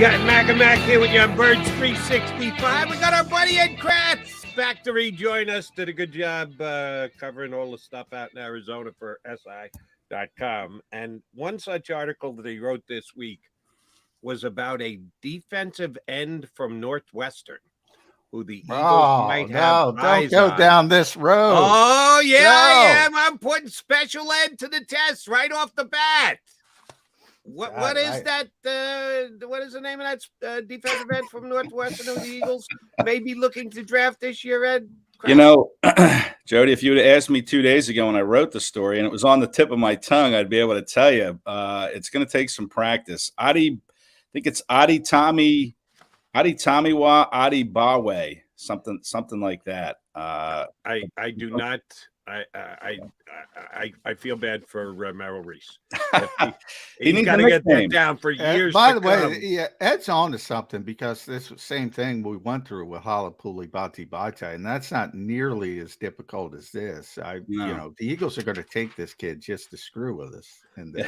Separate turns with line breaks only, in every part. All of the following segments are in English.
got Mac and Mac here with you on Birds 365. We got our buddy Ed Kracz back to rejoin us. Did a good job covering all the stuff out in Arizona for SI.com. And one such article that he wrote this week was about a defensive end from Northwestern who the Eagles might have eyes
don't go down this road.
Oh, yeah, I am. I'm putting special ed to the test right off the bat. What is that? What is the name of that defensive end from Northwestern who the Eagles may be looking to draft this year, Ed?
You know, Jody, if you would have asked me 2 days ago when I wrote the story and it was on the tip of my tongue, I'd be able to tell you. It's going to take some practice. I think it's Adetomiwa Adebawe, something like that.
I do not. I feel bad for Merrill Reese. He's got to get that down for years.
By the way, Ed's on to something because this same thing we went through with Halapuli Bati, and that's not nearly as difficult as this. You know, the Eagles are going to take this kid just to screw with us, and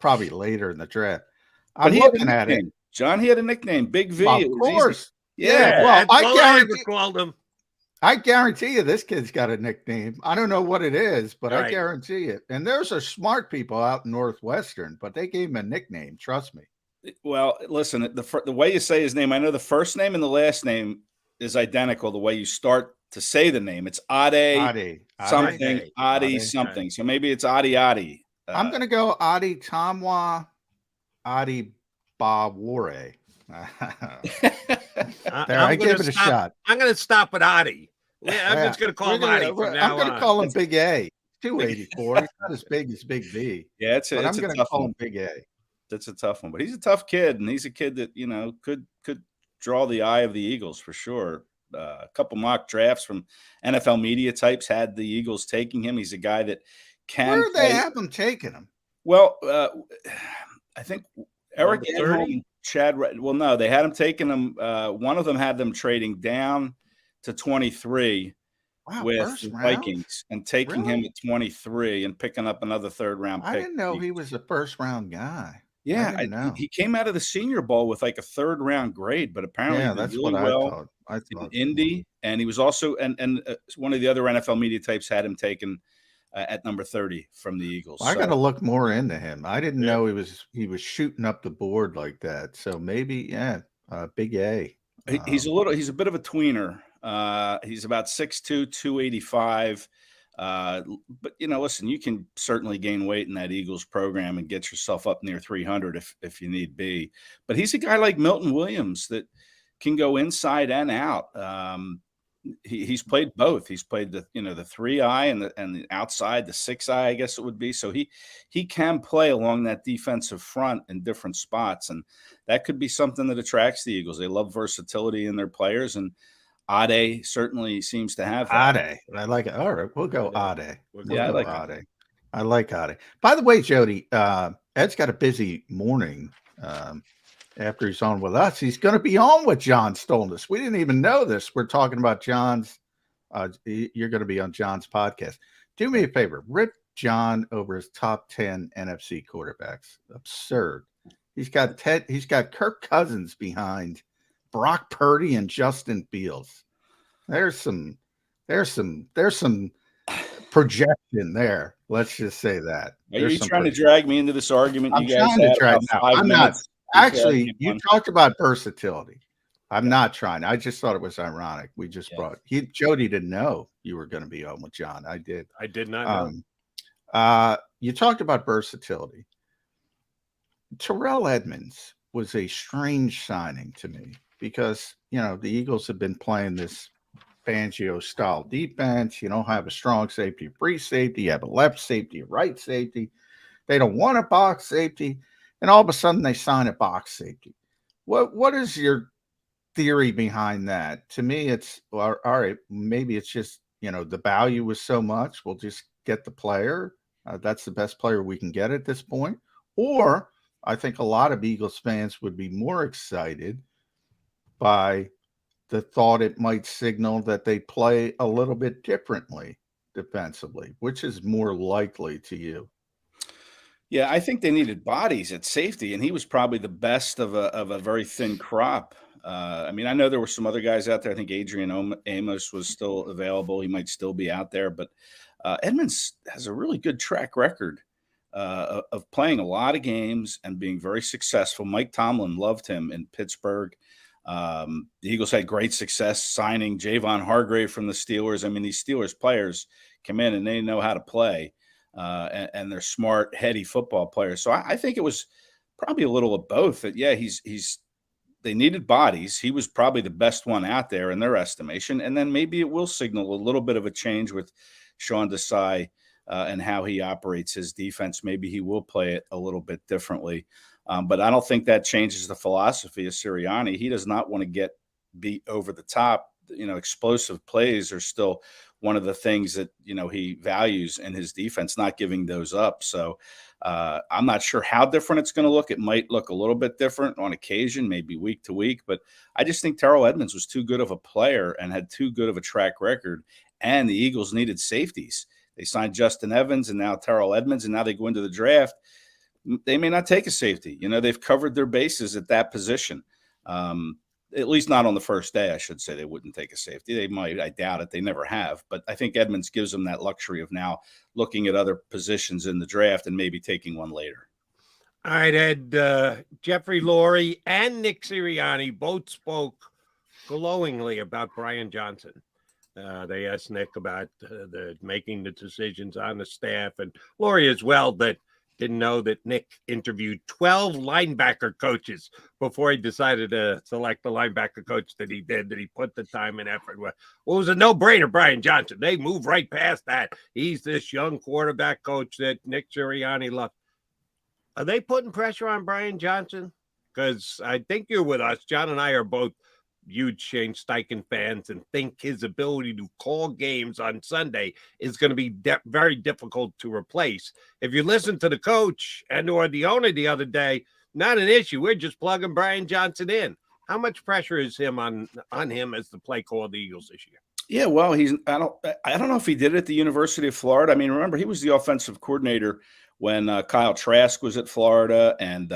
probably later in the draft. I'm looking at it.
John, he had a nickname, Big V.
Well, of course.
Yeah. Well,
I guarantee you this kid's got a nickname. I don't know what it is, but I guarantee it. And there's some smart people out in Northwestern, but they gave him a nickname. Trust me.
Well, listen, the way you say his name, I know the first name and the last name is identical. The way you start to say the name, it's Ade something. So maybe it's Adi.
I'm going to go Adetomwa Adebawore. I gave it a shot.
I'm going to stop at Adi. I'm just going to call him Adi from now on.
I'm going to call him Big A. 284. He's not as big as Big V.
Yeah,
I'm going to call him Big A.
That's a tough one, but he's a tough kid, and he's a kid that could draw the eye of the Eagles for sure. A couple mock drafts from NFL media types had the Eagles taking him. He's a guy that can.
Where do they have him taking him?
Well, I think Eric Chad. Well, no, they had him taking them. One of them had them trading down to 23 with the Vikings and taking him at 23 and picking up another third-round pick.
I didn't know he was a first-round guy.
Yeah, he came out of the Senior Bowl with like a third-round grade, but apparently
that's
really
what
well
I thought.
In Indy, and he was also and one of the other NFL media types had him taken at number 30 from the Eagles.
I got to look more into him. I didn't know he was shooting up the board like that. So maybe, Big A.
He's a bit of a tweener. He's about 6'2", 285. But listen, you can certainly gain weight in that Eagles program and get yourself up near 300 if you need be. But he's a guy like Milton Williams that can go inside and out. He's played both. He's played the 3-eye and the outside, the 6-eye, I guess it would be. So he can play along that defensive front in different spots, and that could be something that attracts the Eagles. They love versatility in their players, and Ade certainly seems to have that.
Ade, I like it. All right, we'll go Ade.
I like Ade.
I like Ade. By the way, Jody, Ed's got a busy morning. After he's on with us, he's going to be on with John Stolnis. We didn't even know this. We're talking about John's. You're going to be on John's podcast. Do me a favor. Rip John over his top 10 NFC quarterbacks. Absurd. He's got Kirk Cousins behind Brock Purdy and Justin Fields. There's some projection there. Let's just say that.
Are you trying to drag me into this argument?
I'm trying to drag. I'm not. Actually, you talked about versatility. I'm not trying. I just thought it was ironic. We just brought Jody didn't know you were going to be on with John. I did.
I did not know.
You talked about versatility. Terrell Edmonds was a strange signing to me because, the Eagles have been playing this Fangio style defense. You don't have a strong safety, free safety. You have a left safety, a right safety. They don't want a box safety. And all of a sudden they sign a box safety. What is your theory behind that? To me, it's all right. Maybe it's just, the value was so much. We'll just get the player. That's the best player we can get at this point. Or I think a lot of Eagles fans would be more excited by the thought it might signal that they play a little bit differently defensively. Which is more likely to you?
Yeah, I think they needed bodies at safety, and he was probably the best of a very thin crop. I mean, I know there were some other guys out there. I think Adrian Amos was still available. He might still be out there, but Edmonds has a really good track record of playing a lot of games and being very successful. Mike Tomlin loved him in Pittsburgh. The Eagles had great success signing Javon Hargrave from the Steelers. I mean, these Steelers players come in and they know how to play, and they're smart, heady football players. So I think it was probably a little of both. That they needed bodies. He was probably the best one out there in their estimation, and then maybe it will signal a little bit of a change with Sean Desai and how he operates his defense. Maybe he will play it a little bit differently. But I don't think that changes the philosophy of Sirianni. He does not want to get beat over the top. Explosive plays are still one of the things that, he values in his defense, not giving those up. So I'm not sure how different it's going to look. It might look a little bit different on occasion, maybe week to week. But I just think Terrell Edmonds was too good of a player and had too good of a track record. And the Eagles needed safeties. They signed Justin Evans and now Terrell Edmonds, and now they go into the draft. They may not take a safety. They've covered their bases at that position. At least not on the first day, I should say. They wouldn't take a safety. They might. I doubt it. They never have. But I think Edmonds gives them that luxury of now looking at other positions in the draft and maybe taking one later.
All right, Ed. Jeffrey Lurie and Nick Sirianni both spoke glowingly about Brian Johnson. They asked Nick about making the decisions on the staff, and Lurie as well, that didn't know that Nick interviewed 12 linebacker coaches before he decided to select the linebacker coach that he did, that he put the time and effort with. Well, it was a no-brainer, Brian Johnson. They moved right past that. He's this young quarterback coach that Nick Sirianni loved. Are they putting pressure on Brian Johnson? Because I think you're with us. John and I are both huge Shane Steichen fans and think his ability to call games on Sunday is going to be very difficult to replace. If you listen to the coach and or the owner the other day, not an issue. We're just plugging Brian Johnson in. How much pressure is on him as the play call of the Eagles this year?
Yeah, well, I don't know if he did it at the University of Florida. I mean, remember, he was the offensive coordinator when Kyle Trask was at Florida, and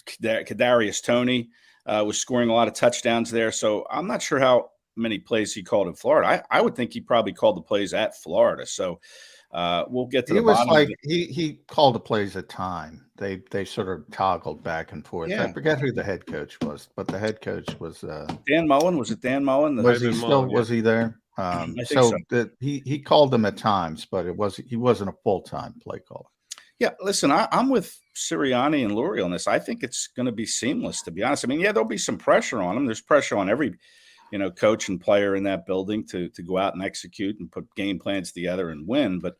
Kadarius Toney was scoring a lot of touchdowns there. So I'm not sure how many plays he called in Florida. I would think he probably called the plays at Florida. So we'll get to the bottom of it.
He called the plays at time. They sort of toggled back and forth. Yeah. I forget who the head coach was, but the head coach was
Dan Mullen. Was it Dan Mullen?
Was he there? So. He called them at times, but he wasn't a full-time play caller.
Yeah, listen, I'm with Sirianni and Lurie on this. I think it's going to be seamless, to be honest. I mean, yeah, there'll be some pressure on him. There's pressure on every, coach and player in that building to go out and execute and put game plans together and win. But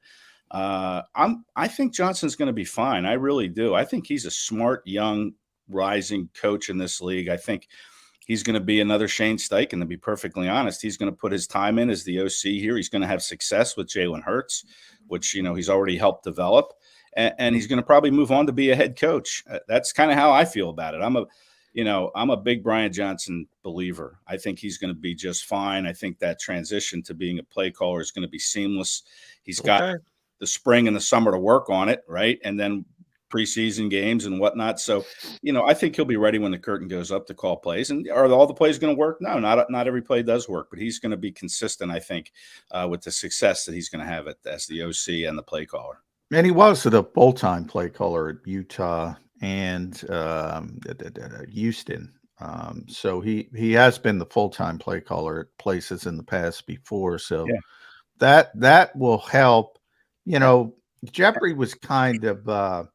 I think Johnson's going to be fine. I really do. I think he's a smart, young, rising coach in this league. I think he's going to be another Shane Steichen, to be perfectly honest. He's going to put his time in as the OC here. He's going to have success with Jalen Hurts, which, he's already helped develop. And he's going to probably move on to be a head coach. That's kind of how I feel about it. I'm a big Brian Johnson believer. I think he's going to be just fine. I think that transition to being a play caller is going to be seamless. He's got the spring and the summer to work on it, right? And then preseason games and whatnot. So, I think he'll be ready when the curtain goes up to call plays. And are all the plays going to work? No, not every play does work, but he's going to be consistent, I think, with the success that he's going to have as the OC and the play caller.
And he was the full-time play caller at Utah and Houston. So he has been the full-time play caller at places in the past before. So that will help. Jeffrey was kind of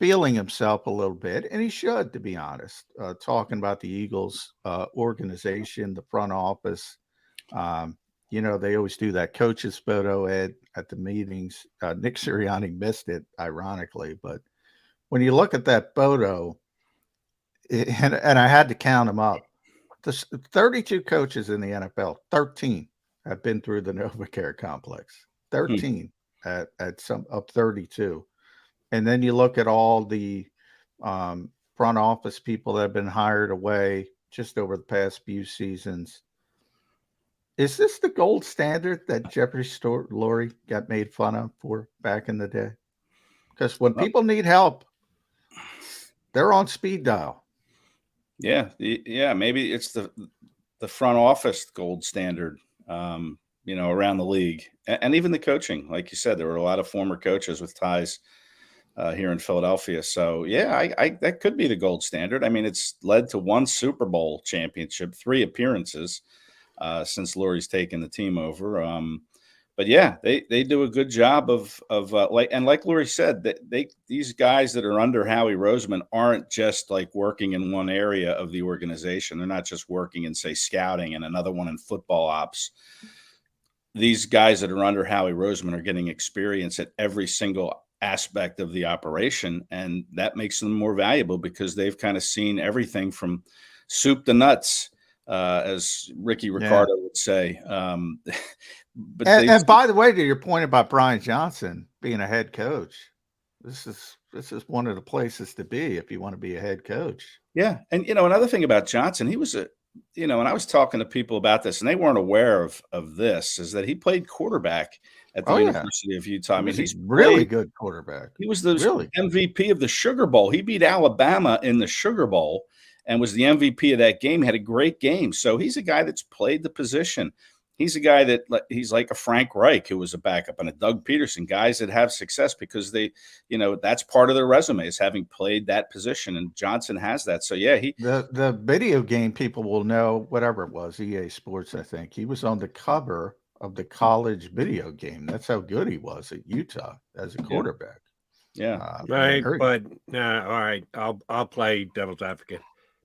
feeling himself a little bit, and he should, to be honest, talking about the Eagles organization, the front office. They always do that coach's photo, Ed, at the meetings. Nick Sirianni missed it, ironically. But when you look at that photo, and I had to count them up, the 32 coaches in the NFL, 13 have been through the NovaCare complex. 13 at some of 32. And then you look at all the front office people that have been hired away just over the past few seasons. Is this the gold standard that Jeffrey Lurie got made fun of for back in the day? because when people need help, they're on speed dial.
Yeah. Maybe it's the front office gold standard, around the league, and even the coaching. Like you said, there were a lot of former coaches with ties here in Philadelphia. So I that could be the gold standard. I mean, it's led to 1 Super Bowl championship, 3 appearances since Lurie's taken the team over. But yeah, they do a good job of like Lurie said, that these guys that are under Howie Roseman aren't just like working in one area of the organization. They're not just working in, say, scouting and another one in football ops. These guys that are under Howie Roseman are getting experience at every single aspect of the operation, and that makes them more valuable because they've kind of seen everything from soup to nuts, as Ricky Ricardo would say. But
and by the way, to your point about Brian Johnson being a head coach, this is one of the places to be if you want to be a head coach.
Yeah, and another thing about Johnson, he was and I was talking to people about this, and they weren't aware of this, is that he played quarterback at the University of Utah. I mean, he's
really good quarterback.
He was the MVP of the Sugar Bowl. He beat Alabama in the Sugar Bowl and was the MVP of that game. He had a great game. So he's a guy that's played the position. He's a guy that he's like a Frank Reich, who was a backup, and a Doug Peterson, guys that have success because they, that's part of their resume is having played that position. And Johnson has that. So yeah,
the video game people will know, whatever it was, EA Sports, I think. He was on the cover of the college video game. That's how good he was at Utah as a quarterback.
Yeah.
Right. But all right. I'll play devil's advocate.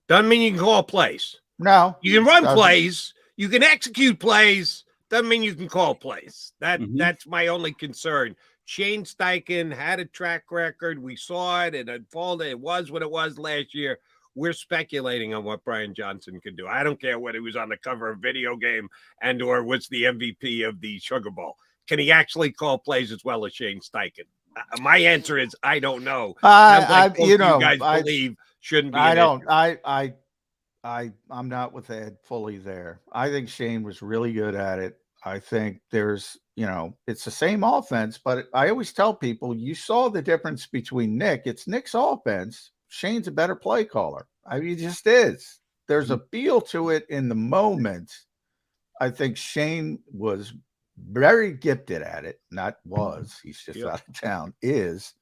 Doesn't mean you can call plays.
No.
You can run plays. You can execute plays. Doesn't mean you can call plays. That's my only concern. Shane Steichen had a track record. We saw it. It unfolded. It was what it was last year. We're speculating on what Brian Johnson can do. I don't care whether he was on the cover of a video game and or was the MVP of the Sugar Bowl. Can he actually call plays as well as Shane Steichen? My answer is I don't know. You guys believe shouldn't be.
I'm not with Ed fully there. I think Shane was really good at it. I think there's, it's the same offense, but I always tell people, you saw the difference between Nick. It's Nick's offense. Shane's a better play caller. I mean, he just is. There's a feel to it in the moment. I think Shane was very gifted at it. Not was. He's just out of town. Is.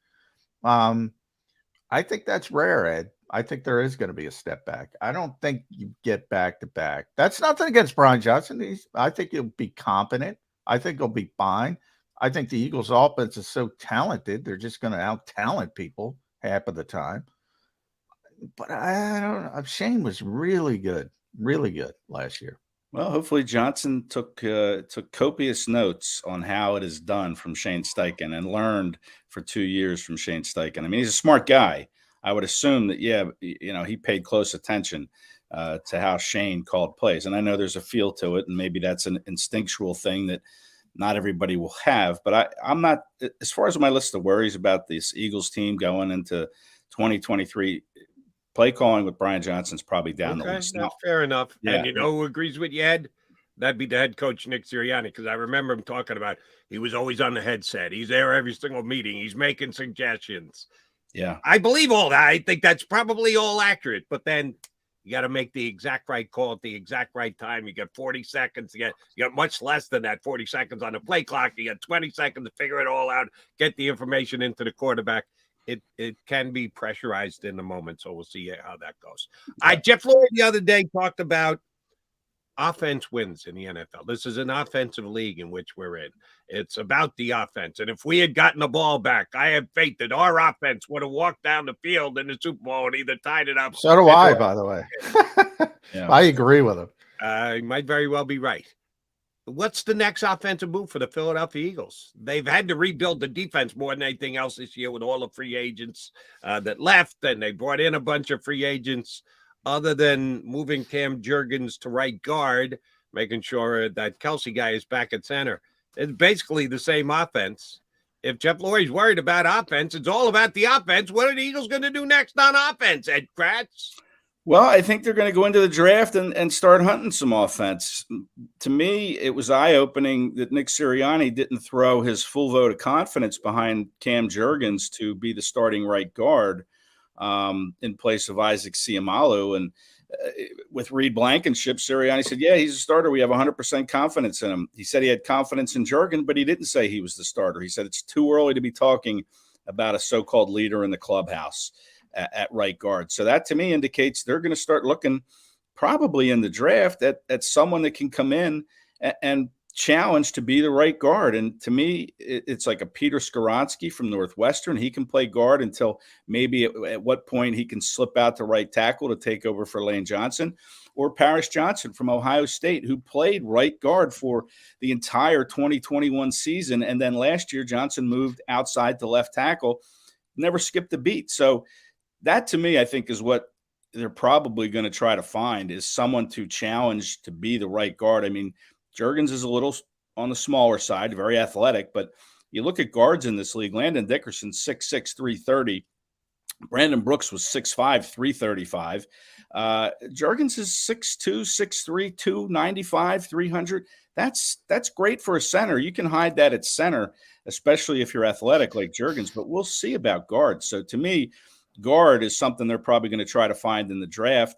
I think that's rare, Ed. I think there is going to be a step back. I don't think you get back to back. That's nothing against Brian Johnson. I think he'll be competent. I think he'll be fine. I think the Eagles' offense is so talented, they're just going to out-talent people half of the time. But I don't know. Shane was really good last year.
Well, hopefully Johnson took copious notes on how it is done from Shane Steichen and learned for 2 years from Shane Steichen. I mean, he's a smart guy. I would assume that, he paid close attention to how Shane called plays. And I know there's a feel to it, and maybe that's an instinctual thing that not everybody will have. But I'm not, as far as my list of worries about this Eagles team going into 2023, play calling with Brian Johnson's probably down the list.
That's fair enough. Yeah. And who agrees with you, Ed? That'd be the head coach, Nick Sirianni, because I remember him talking about he was always on the headset. He's there every single meeting. He's making suggestions.
Yeah.
I believe all that. I think that's probably all accurate. But then you got to make the exact right call at the exact right time. You got 40 seconds. You got much less than that, 40 seconds on the play clock. You got 20 seconds to figure it all out, get the information into the quarterback. It can be pressurized in the moment, so we'll see how that goes. Jeff Lurie the other day talked about offense wins in the NFL. This is an offensive league in which we're in. It's about the offense. And if we had gotten the ball back, I have faith that our offense would have walked down the field in the Super Bowl and either tied it up.
So do I, by the way. I agree with him.
He might very well be right. What's the next offensive move for the Philadelphia Eagles? They've had to rebuild the defense more than anything else this year with all the free agents that left, and they brought in a bunch of free agents other than moving Cam Jurgens to right guard, making sure that Kelsey guy is back at center. It's basically the same offense. If Jeff Lurie's worried about offense, it's all about the offense. What are the Eagles going to do next on offense, Ed Kracz?
Well, I think they're going to go into the draft and start hunting some offense. To me, it was eye-opening that Nick Sirianni didn't throw his full vote of confidence behind Cam Jurgens to be the starting right guard in place of Isaac Seumalo. And with Reed Blankenship, Sirianni said, yeah, he's a starter. We have 100% confidence in him. He said he had confidence in Jurgen, but he didn't say he was the starter. He said it's too early to be talking about a so-called leader in the clubhouse at right guard. So that to me indicates they're going to start looking probably in the draft at someone that can come in and challenge to be the right guard. And to me, it's like a Peter Skoronski from Northwestern. He can play guard until maybe at what point he can slip out to right tackle to take over for Lane Johnson, or Paris Johnson from Ohio State, who played right guard for the entire 2021 season. And then last year, Johnson moved outside to left tackle, never skipped a beat. So that to me, I think, is what they're probably going to try to find, is someone to challenge to be the right guard. I mean, Jurgens is a little on the smaller side, very athletic, but you look at guards in this league, Landon Dickerson, 6'6", 330. Brandon Brooks was 6'5", 335. Jurgens is 6'2", 6'3", 295, 300. That's great for a center. You can hide that at center, especially if you're athletic like Jurgens, but we'll see about guards. So to me, guard is something they're probably going to try to find in the draft.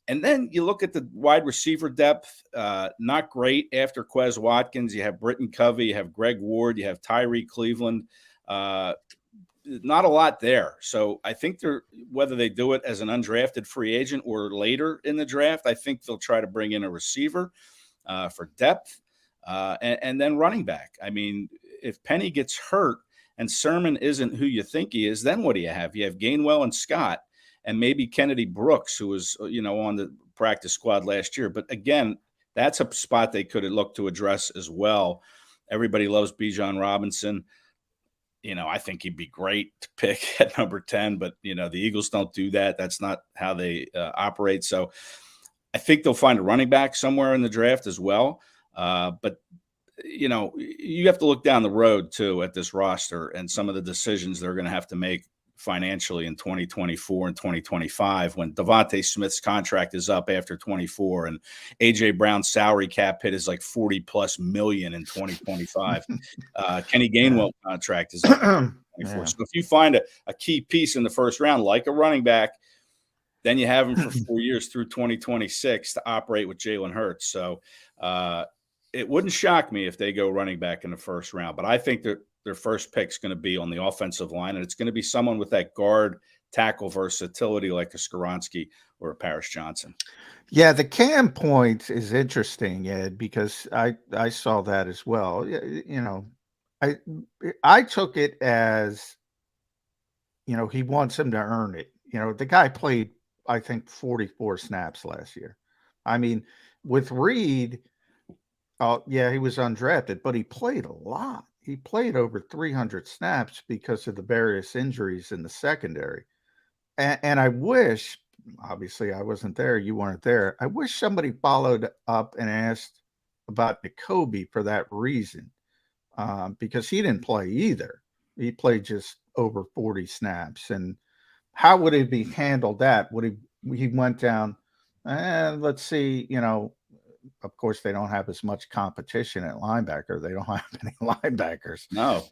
And then you look at the wide receiver depth, not great after Quez Watkins. You have Britton Covey, you have Greg Ward, you have Tyree Cleveland. Not a lot there. So I think whether they do it as an undrafted free agent or later in the draft, I think they'll try to bring in a receiver for depth and then running back. I mean, if Penny gets hurt and Sermon isn't who you think he is, then what do you have? You have Gainwell and Scott, and maybe Kennedy Brooks, who was, on the practice squad last year. But again, that's a spot they could have looked to address as well. Everybody loves Bijan Robinson. I think he'd be great to pick at number 10, but, the Eagles don't do that. That's not how they operate. So I think they'll find a running back somewhere in the draft as well. But you have to look down the road too at this roster and some of the decisions they're going to have to make financially in 2024 and 2025 when Devontae Smith's contract is up after 24 and AJ Brown's salary cap hit is like 40 plus million in 2025. Kenny Gainwell contract is up 24. Yeah. So if you find a key piece in the first round, like a running back, then you have him for 4 years through 2026 to operate with Jalen Hurts. So it wouldn't shock me if they go running back in the first round, but I think that their first pick is going to be on the offensive line, and it's going to be someone with that guard tackle versatility like a Skoronski or a Paris Johnson.
Yeah, the Cam point is interesting, Ed, because I saw that as well. I took it as, he wants him to earn it. The guy played, I think, 44 snaps last year. I mean, with Reed, he was undrafted, but he played a lot. He played over 300 snaps because of the various injuries in the secondary. And I wish, obviously I wasn't there, you weren't there, I wish somebody followed up and asked about Jacoby for that reason, because he didn't play either. He played just over 40 snaps. And how would it be handled that? He went down, let's see, of course, they don't have as much competition at linebacker. They don't have any linebackers.
No.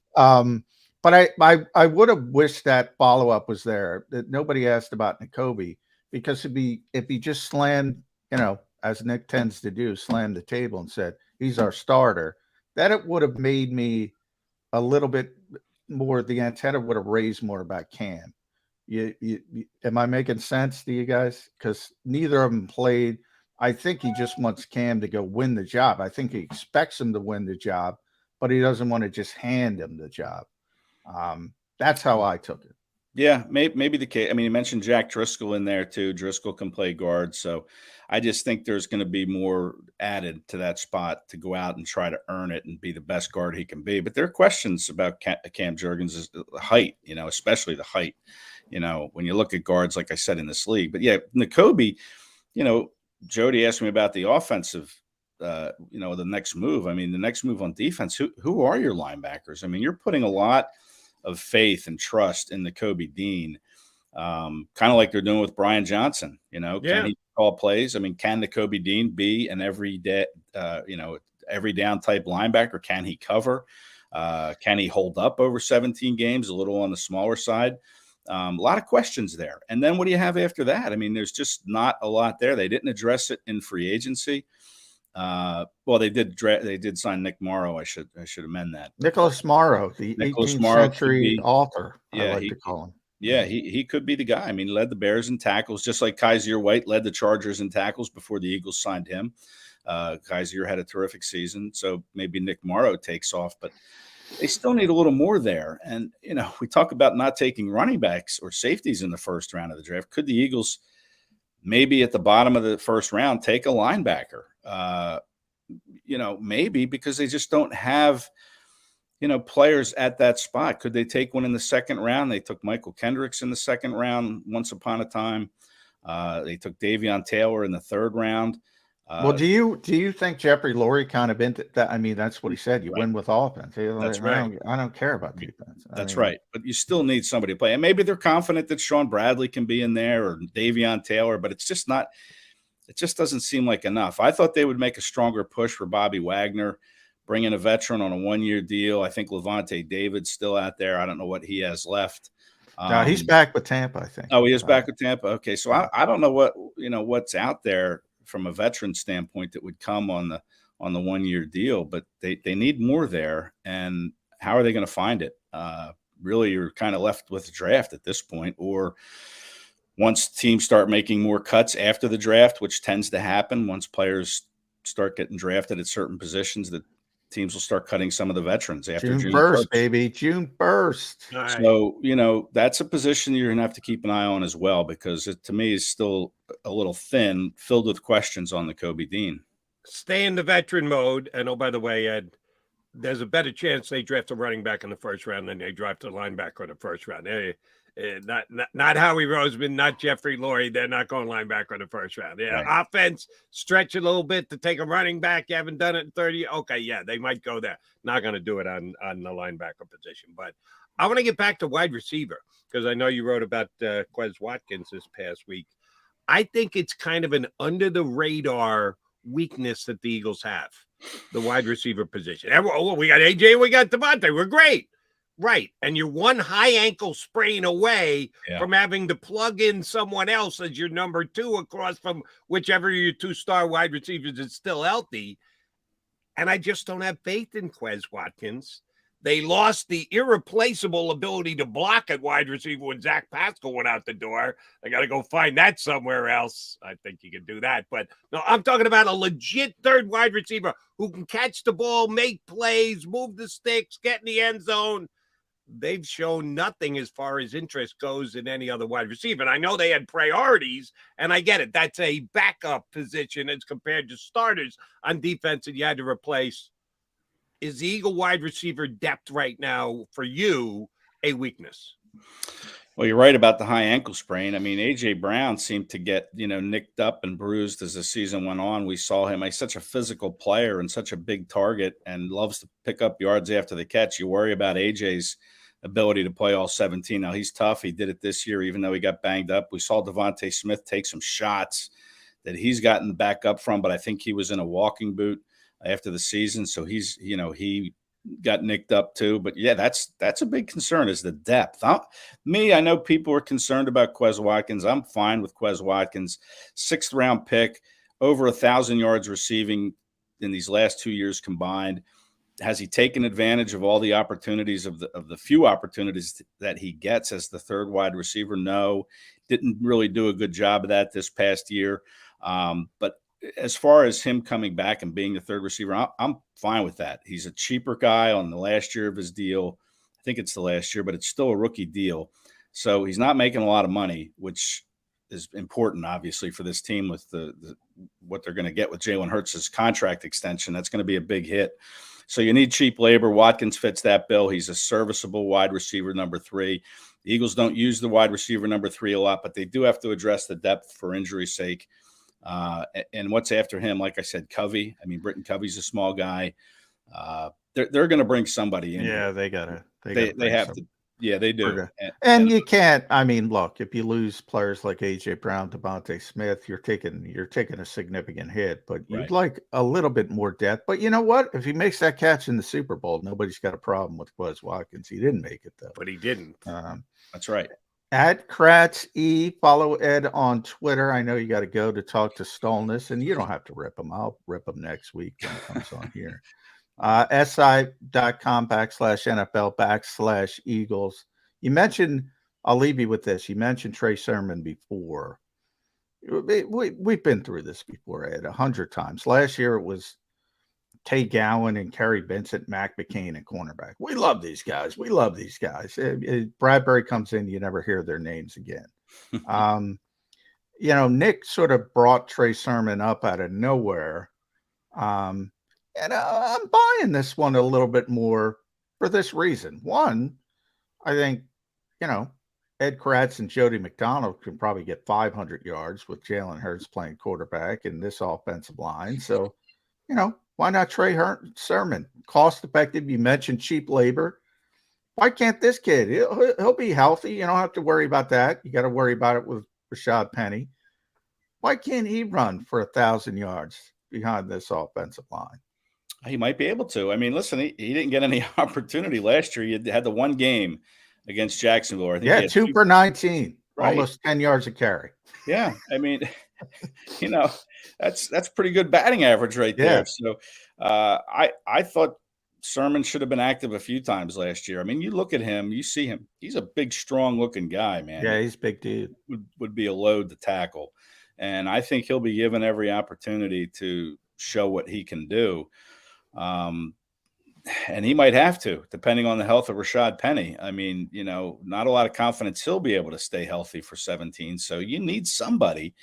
But I would have wished that follow-up was there, that nobody asked about Jacoby, because if he just slammed, as Nick tends to do, slammed the table and said, he's our starter, that it would have made me a little bit more, the antenna would have raised more about Cam. Am I making sense to you guys? Because neither of them played. I think he just wants Cam to go win the job. I think he expects him to win the job, but he doesn't want to just hand him the job. That's how I took it.
Yeah, maybe the case. I mean, you mentioned Jack Driscoll in there too. Driscoll can play guard. So I just think there's going to be more added to that spot to go out and try to earn it and be the best guard he can be. But there are questions about Cam Jurgens' height, especially the height, when you look at guards, like I said, in this league. But yeah, Nakobe, Jody asked me about the offensive, the next move. I mean, the next move on defense, who are your linebackers? I mean, you're putting a lot of faith and trust in Nakobe Dean. kind of like they're doing with Brian Johnson. Can he call plays? I mean, can the Kobe Dean be an every down type linebacker? Can he cover? Can he hold up over 17 games? A little on the smaller side. A lot of questions there. And then what do you have after that? I mean, there's just not a lot there. They didn't address it in free agency. Well, they did sign Nick Morrow. I should amend that.
Nicholas Morrow, the 18th century author. I like to call him.
Yeah, he could be the guy. I mean, he led the Bears in tackles, just like Kaiser White led the Chargers in tackles before the Eagles signed him. Kaiser had a terrific season, so maybe Nick Morrow takes off, but they still need a little more there. And, we talk about not taking running backs or safeties in the first round of the draft. Could the Eagles maybe at the bottom of the first round take a linebacker? Maybe because they just don't have – players at that spot. Could they take one in the second round? They took Michael Kendricks in the second round once upon a time. They took Davion Taylor in the third round.
Well, do you think Jeffrey Lurie kind of been that? I mean, that's what he said. You win with offense.
That's right.
I don't care about defense.
That's right. But you still need somebody to play. And maybe they're confident that Sean Bradley can be in there or Davion Taylor, but it's just not – it just doesn't seem like enough. I thought they would make a stronger push for Bobby Wagner, bring in a veteran on a one-year deal. I think Levante David's still out there. I don't know what he has left.
No, he's back with Tampa, I think.
Oh, he is back with Tampa. Okay, so I don't know what's out there from a veteran standpoint that would come on the one-year deal, but they need more there. And how are they going to find it? Really, you're kind of left with the draft at this point, or once teams start making more cuts after the draft, which tends to happen once players start getting drafted at certain positions, that teams will start cutting some of the veterans after June 1st,
baby. June 1st.
Right.
So, that's a position you're going to have to keep an eye on as well, because it, to me, is still a little thin, filled with questions on the Kobe Dean.
Stay in the veteran mode. And, oh, by the way, Ed, there's a better chance they draft a running back in the first round than they draft a linebacker in the first round. Not Howie Roseman, not Jeffrey Lurie. They're not going linebacker in the first round. Yeah, right. Offense, stretch a little bit to take a running back. You haven't done it in 30. Okay, yeah, they might go there. Not going to do it on the linebacker position. But I want to get back to wide receiver, because I know you wrote about Quez Watkins this past week. I think it's kind of an under-the-radar weakness that the Eagles have, the wide receiver position. We got AJ, we got Devontae. We're great. Right. And you're one high ankle sprain away from having to plug in someone else as your number two across from whichever your two-star wide receivers is still healthy. And I just don't have faith in Quez Watkins. They lost the irreplaceable ability to block at wide receiver when Zach Pascal went out the door. They got to go find that somewhere else. I think you can do that. But no, I'm talking about a legit third wide receiver who can catch the ball, make plays, move the sticks, get in the end zone. They've shown nothing as far as interest goes in any other wide receiver. And I know they had priorities, and I get it. That's a backup position as compared to starters on defense that you had to replace. Is the Eagle wide receiver depth right now for you a weakness?
Well, you're right about the high ankle sprain. I mean, A.J. Brown seemed to get, nicked up and bruised as the season went on. We saw him. He's such a physical player and such a big target and loves to pick up yards after the catch. You worry about A.J.'s ability to play all 17. Now, he's tough. He did it this year, even though he got banged up. We saw Devontae Smith take some shots that he's gotten back up from, but I think he was in a walking boot after the season. So he got nicked up too. But yeah, that's a big concern, is the depth. I know people are concerned about Quez Watkins. I'm fine with Quez Watkins. 6th round pick, over 1,000 yards receiving in these last 2 years combined. Has he taken advantage of all the opportunities of the few opportunities that he gets as the third wide receiver? No, didn't really do a good job of that this past year. But as far as him coming back and being the third receiver, I'm fine with that. He's a cheaper guy on the last year of his deal. I think it's the last year, but it's still a rookie deal. So he's not making a lot of money, which is important, obviously, for this team with what they're going to get with Jalen Hurts' contract extension. That's going to be a big hit. So you need cheap labor. Watkins fits that bill. He's a serviceable wide receiver number 3. The Eagles don't use the wide receiver number 3 a lot, but they do have to address the depth for injury's sake. And what's after him? Like I said, Covey. I mean, Britton Covey's a small guy. They're going to bring somebody in.
Yeah, they got to.
They have to. Yeah, they do.
And you can't. I mean, look, if you lose players like A.J. Brown, Devontae Smith, you're taking a significant hit. But you'd like a little bit more depth. But you know what? If he makes that catch in the Super Bowl, nobody's got a problem with Quez Watkins. He didn't make it though.
But he didn't.
That's right.
At Kracz E, follow Ed on Twitter. I know you got to go to talk to Stolness, and you don't have to rip him. I'll rip him next week when it comes on here. SI.com/NFL/Eagles. You mentioned, I'll leave you with this. You mentioned Trey Sermon before. We've been through this before, Ed, 100 times. Last year it was Tay Gowan and Kerry Vincent, Mac McCain, and cornerback. We love these guys. Bradberry comes in, you never hear their names again. Nick sort of brought Trey Sermon up out of nowhere. And I'm buying this one a little bit more for this reason. One, I think, Ed Kracz and Jody McDonald can probably get 500 yards with Jalen Hurts playing quarterback in this offensive line. So, why not Trey Sermon? Cost effective. You mentioned cheap labor. Why can't this kid? He'll be healthy. You don't have to worry about that. You got to worry about it with Rashad Penny. Why can't he run for 1,000 yards behind this offensive line?
He might be able to. I mean, listen, he didn't get any opportunity last year. He had the one game against Jacksonville. I think
2 for 19,
right.
Almost 10 yards a carry.
Yeah, I mean, that's pretty good batting average right there. So I thought Sermon should have been active a few times last year. I mean, you look at him, you see him. He's a big, strong-looking guy, man.
Yeah, he's a big dude.
Would be a load to tackle. And I think he'll be given every opportunity to show what he can do. And he might have to, depending on the health of Rashad Penny. I mean, not a lot of confidence he'll be able to stay healthy for 17. So you need somebody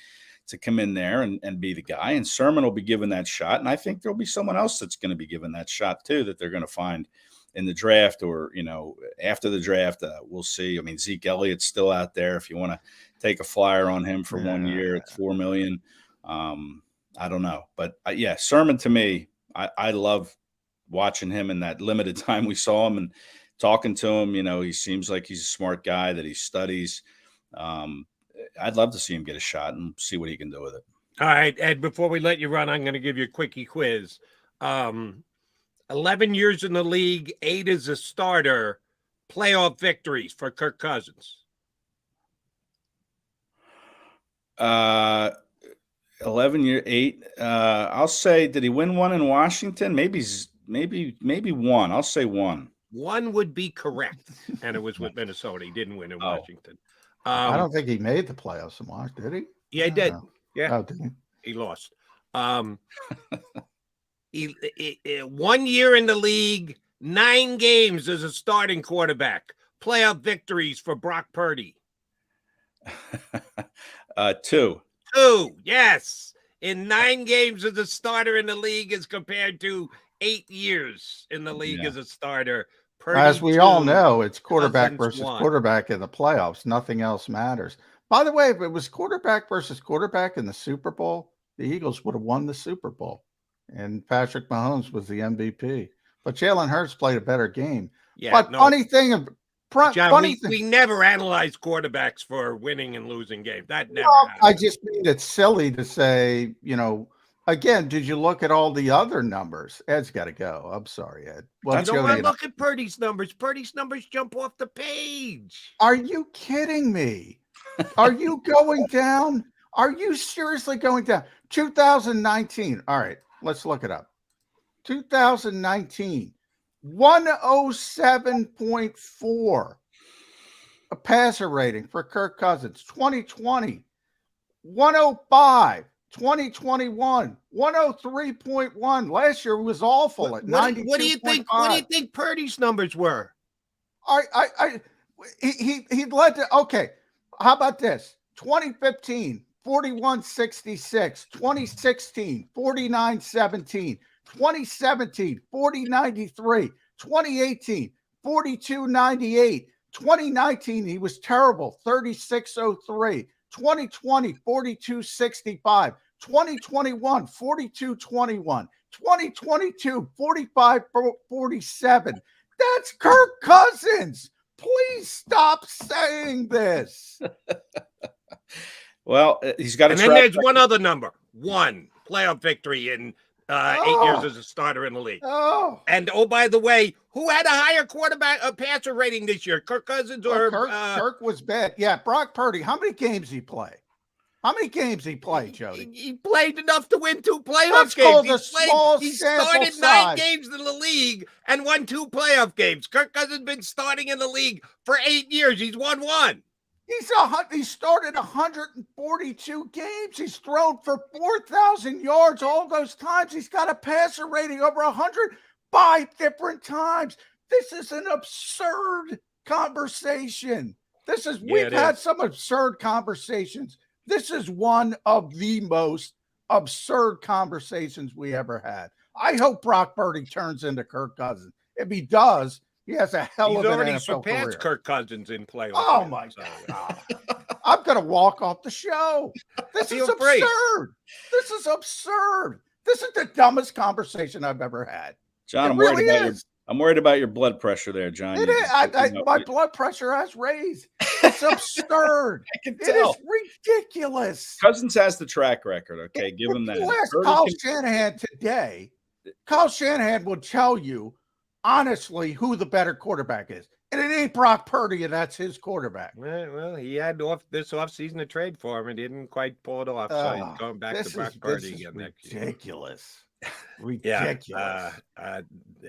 to come in there and be the guy. And Sermon will be given that shot. And I think there'll be someone else that's going to be given that shot too, that they're going to find in the draft or, after the draft. We'll see. I mean, Zeke Elliott's still out there. If you want to take a flyer on him for 1 year, it's $4 million. I don't know. But Sermon to me, I love watching him in that limited time we saw him and talking to him. He seems like he's a smart guy that he studies. I'd love to see him get a shot and see what he can do with it.
All right, Ed, before we let you run, I'm going to give you a quickie quiz. 11 years in the league, 8 as a starter, playoff victories for Kirk Cousins.
11 year 8. I'll say, did he win one in Washington? Maybe one. I'll say one.
One would be correct, and it was with Minnesota. He didn't win in Washington.
I don't think he made the playoffs in Washington, did he?
Yeah, he did.
No.
Yeah,
did he?
He lost. 1 year in the league, 9 games as a starting quarterback. Playoff victories for Brock Purdy.
2.
2, yes. In 9 games as a starter in the league as compared to 8 years in the league as a starter. Purdy,
as we all know, it's quarterback
Cousins,
versus
1.
quarterback in the playoffs. Nothing else matters. By the way, if it was quarterback versus quarterback in the Super Bowl, the Eagles would have won the Super Bowl. And Patrick Mahomes was the MVP. But Jalen Hurts played a better game.
Yeah,
but funny thing,
we never analyze quarterbacks for winning and losing games. That never happened.
I just mean it's silly to say, again, did you look at all the other numbers? Ed's got to go. I'm sorry, Ed. Well,
you don't want to look at Purdy's numbers. Purdy's numbers jump off the page.
Are you kidding me? Are you going down? Are you seriously going down? 2019. All right, let's look it up. 2019, 107.4 a passer rating for Kirk Cousins. 2020, 105. 2021, 103.1. Last year was awful at 92.
What do you think? What do you think Purdy's numbers were?
He led to. Okay, how about this? 2015, 41.66. 2016, 49.17. 2017, 40.93. 2018, 42.98. 2019, he was terrible, 36.03. 2020, 42.65. 2021, 42.21. 2022, 45.47. That's Kirk Cousins. Please stop saying this.
Well, he's got a
And then
track
there's
record.
one other number. 1 playoff victory in 8 years as a starter in the league.
Oh,
And by the way, who had a higher passer rating this year? Kirk Cousins or
Kirk was bad. Yeah, Brock Purdy. How many games he play? How many games he played, Jody?
He played enough to win 2 playoff
That's
games.
called a small
He
sample
started 9
size.
games in the league and won 2 playoff games. Kirk Cousins been starting in the league for 8 years. He's won 1.
He started 142 games. He's thrown for 4,000 yards all those times. He's got a passer rating over 100 5 different times. This is an absurd conversation. We've had some absurd conversations. This is one of the most absurd conversations we ever had. I hope Brock Purdy turns into Kirk Cousins. If he does, he has a hell of an NFL career.
He's already surpassed Kirk Cousins in playoffs.
Oh, my God. I'm going to walk off the show. This is absurd. This is absurd. This is the dumbest conversation I've ever had.
John, I'm worried about your blood pressure there, John.
It is. My blood pressure has raised. It's absurd.
I can
It
tell.
is ridiculous.
Cousins has the track record, okay? Give him that.
You ask Kyle Shanahan today, Kyle Shanahan will tell you, honestly, who the better quarterback is. And it ain't Brock Purdy, and that's his quarterback.
Well, he had this offseason to trade for him and didn't quite pull it off. So he's going back to Brock Purdy again next year.
Ridiculous. Ridiculous.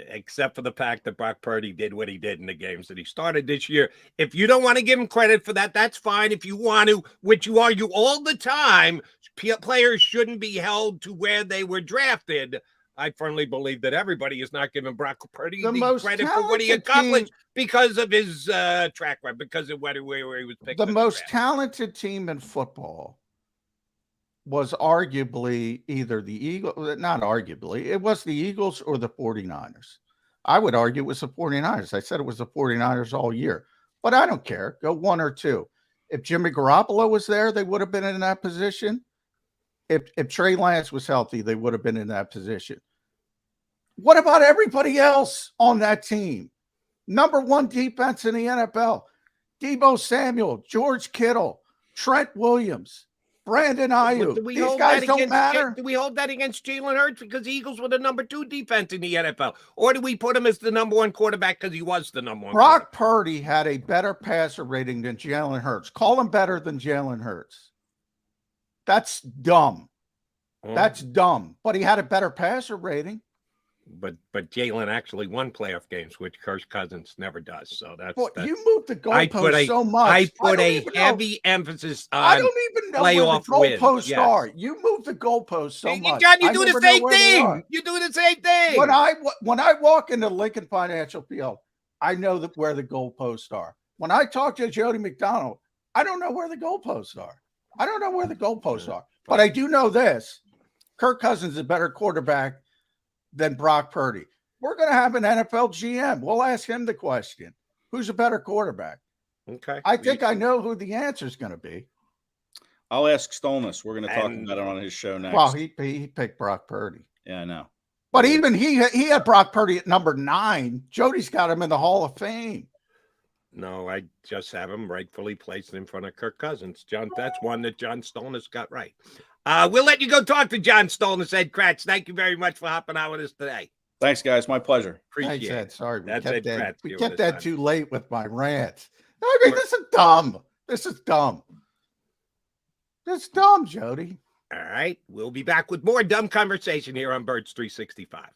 Except for the fact that Brock Purdy did what he did in the games that he started this year. If you don't want to give him credit for that, that's fine. If you want to, which you argue all the time, players shouldn't be held to where they were drafted. I firmly believe that everybody is not giving Brock Purdy the credit for what he accomplished because of his track record, because of where he was picked.
The most talented team in football was arguably either the Eagles, not arguably, it was the Eagles or the 49ers. I would argue it was the 49ers. I said it was the 49ers all year, but I don't care. Go 1 or 2. If Jimmy Garoppolo was there, they would have been in that position. If Trey Lance was healthy, they would have been in that position. What about everybody else on that team? Number 1 defense in the NFL. Deebo Samuel, George Kittle, Trent Williams, Brandon Ayuk. These guys don't matter.
Do we hold that against Jalen Hurts because the Eagles were the number 2 defense in the NFL? Or do we put him as the number 1 quarterback because he was the number 1
Brock Purdy had a better passer rating than Jalen Hurts. Call him better than Jalen Hurts. That's dumb. That's dumb. But he had a better passer rating.
But Jalen actually won playoff games, which Kirk Cousins never does. So that's
you moved the goalpost so much.
I put a heavy emphasis on
I don't even know
playoff
where the goalposts
wins.
are. You moved the goalpost so much.
John, you do the same thing. You do the same thing.
When I walk into Lincoln Financial Field, I know where the goalposts are. When I talk to Jody McDonald, I don't know where the goalposts are. I don't know where the goalposts are. But I do know this. Kirk Cousins is a better quarterback than Brock Purdy. We're going to have an NFL GM. We'll ask him the question. Who's a better quarterback?
Okay.
I think I know who the answer is going to be.
I'll ask Stolness. We're going to talk about it on his show next.
Well, he picked Brock Purdy.
Yeah, I know.
But even he had Brock Purdy at number 9. Jody's got him in the Hall of Fame.
No, I just have him rightfully placed in front of Kirk Cousins. John, that's one that John Stolness got right. We'll let you go talk to John Stolness, Ed Kracz. Thank you very much for hopping out with us today.
Thanks, guys. My pleasure.
Thanks, Ed. Sorry, we
That's
kept that too late with my rant. I mean, this is dumb. This is dumb. This is dumb, Jody.
All right. We'll be back with more dumb conversation here on Birds 365.